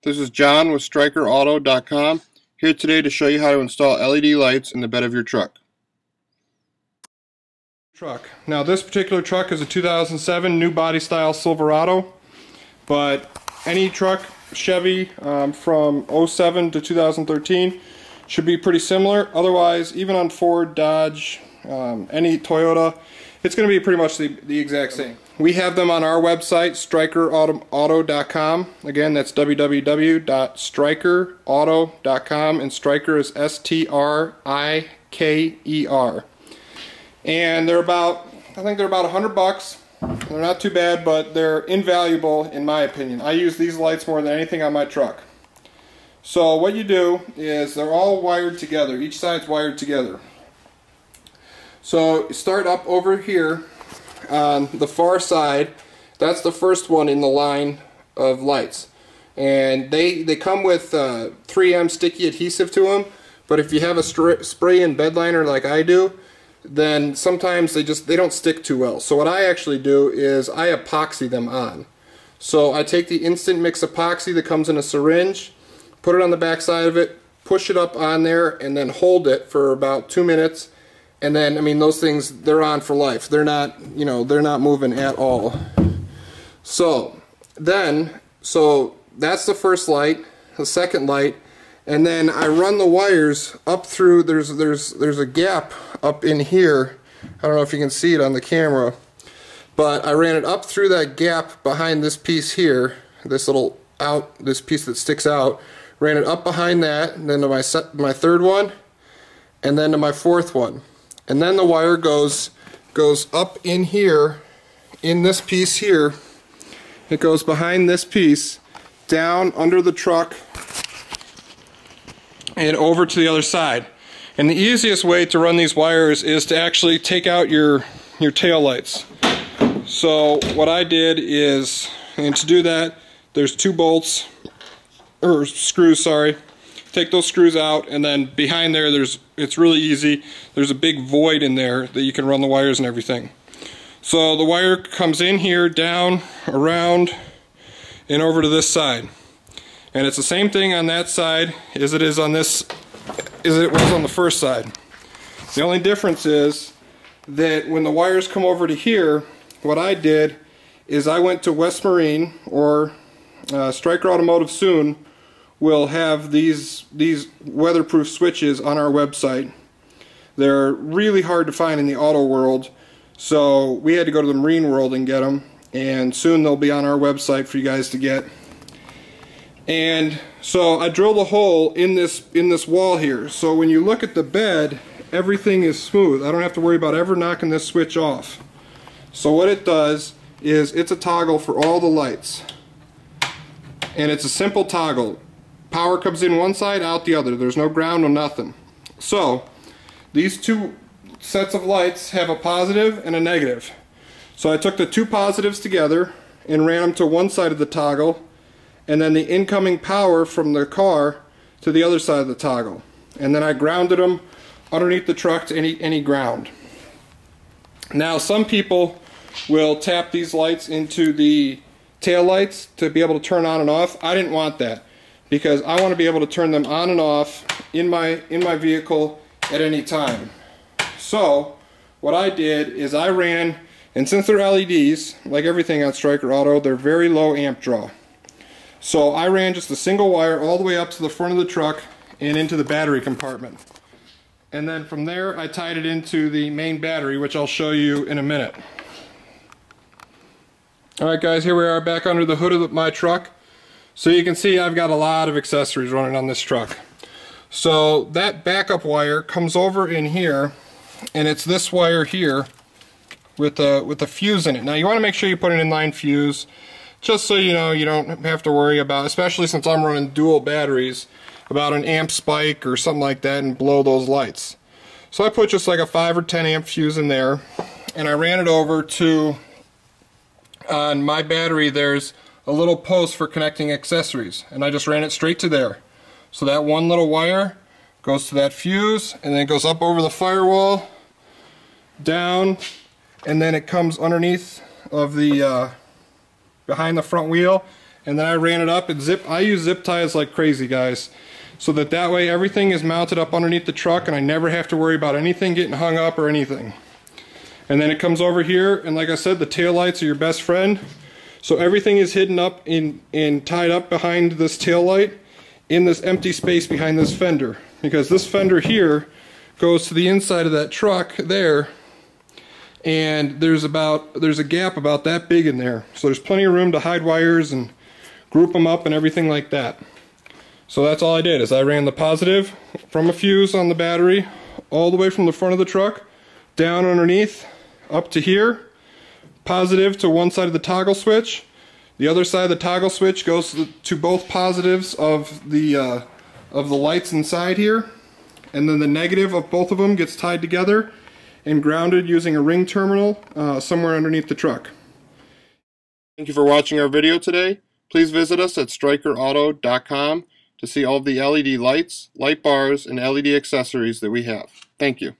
This is John with StrikerAuto.com, here today to show you how to install LED lights in the bed of your truck. Now this particular truck is a 2007 new body style Silverado, but any truck, Chevy from 07 to 2013 should be pretty similar. Otherwise, even on Ford, Dodge, any Toyota, it's going to be pretty much the exact same. We have them on our website, StrikerAuto.com. Again, that's www.StrikerAuto.com, and Striker is S-T-R-I-K-E-R. And they're about, I think they're about $100. They're not too bad, but they're invaluable in my opinion. I use these lights more than anything on my truck. So what you do is they're all wired together. Each side's wired together. So you start up over here on the far side. That's the first one in the line of lights. And they come with 3M sticky adhesive to them. But if you have a spray-in bed liner like I do, then sometimes they don't stick too well. So what I actually do is I epoxy them on. So I take the instant mix epoxy that comes in a syringe, put it on the back side of it, push it up on there, and then hold it for about 2 minutes. And then, I mean, those things, they're on for life. They're not, you know, they're not moving at all. So that's the first light, the second light, and then I run the wires up through, there's a gap up in here. I don't know if you can see it on the camera, but I ran it up through that gap behind this piece here, this piece that sticks out, ran it up behind that, and then to my third one, and then to my fourth one. And then the wire goes up in here, in this piece here. It goes behind this piece, down under the truck, and over to the other side. And the easiest way to run these wires is to actually take out your tail lights. So what I did is, and to do that, there's 2 bolts, or screws, sorry. Take those screws out, and then behind there, it's really easy. There's a big void in there that you can run the wires and everything. So the wire comes in here, down, around, and over to this side. And it's the same thing on that side as it is on this, as it was on the first side. The only difference is that when the wires come over to here, what I did is I went to West Marine, or Striker Automotive soon will have these weatherproof switches on our website. They're really hard to find in the auto world, so we had to go to the marine world and get them, and soon they'll be on our website for you guys to get. And so I drilled a hole in this wall here, so when you look at the bed, everything is smooth. I don't have to worry about ever knocking this switch off. So what it does is it's a toggle for all the lights, and it's a simple toggle. Power comes in one side, out the other. There's no ground, no nothing. So these 2 sets of lights have a positive and a negative. So I took the 2 positives together and ran them to one side of the toggle, and then the incoming power from the car to the other side of the toggle. And then I grounded them underneath the truck to any ground. Now some people will tap these lights into the tail lights to be able to turn on and off. I didn't want that, because I want to be able to turn them on and off in my vehicle at any time. So what I did is I ran, and since they're LEDs, like everything on Striker Auto, they're very low amp draw. So I ran just a single wire all the way up to the front of the truck and into the battery compartment. And then from there I tied it into the main battery, which I'll show you in a minute. Alright guys, here we are back under the hood of my truck. So you can see I've got a lot of accessories running on this truck. So that backup wire comes over in here, and it's this wire here with a fuse in it. Now you want to make sure you put an inline fuse, just so you know you don't have to worry about, especially since I'm running dual batteries, about an amp spike or something like that and blow those lights. So I put just like a 5 or 10 amp fuse in there, and I ran it over to, on my battery there's a little post for connecting accessories, and I just ran it straight to there. So that one little wire goes to that fuse, and then it goes up over the firewall, down, and then it comes underneath of the behind the front wheel, and then I ran it up and I use zip ties like crazy, guys, so that way everything is mounted up underneath the truck and I never have to worry about anything getting hung up or anything. And then it comes over here, and like I said, the tail lights are your best friend. So everything is hidden up and tied up behind this tail light in this empty space behind this fender, because this fender here goes to the inside of that truck there, and there's a gap about that big in there. So there's plenty of room to hide wires and group them up and everything like that. So that's all I did, is I ran the positive from a fuse on the battery all the way from the front of the truck down underneath up to here, positive to one side of the toggle switch. The other side of the toggle switch goes to both positives of the lights inside here, and then the negative of both of them gets tied together and grounded using a ring terminal somewhere underneath the truck. Thank you for watching our video today. Please visit us at strikerauto.com to see all of the LED lights, light bars, and LED accessories that we have. Thank you.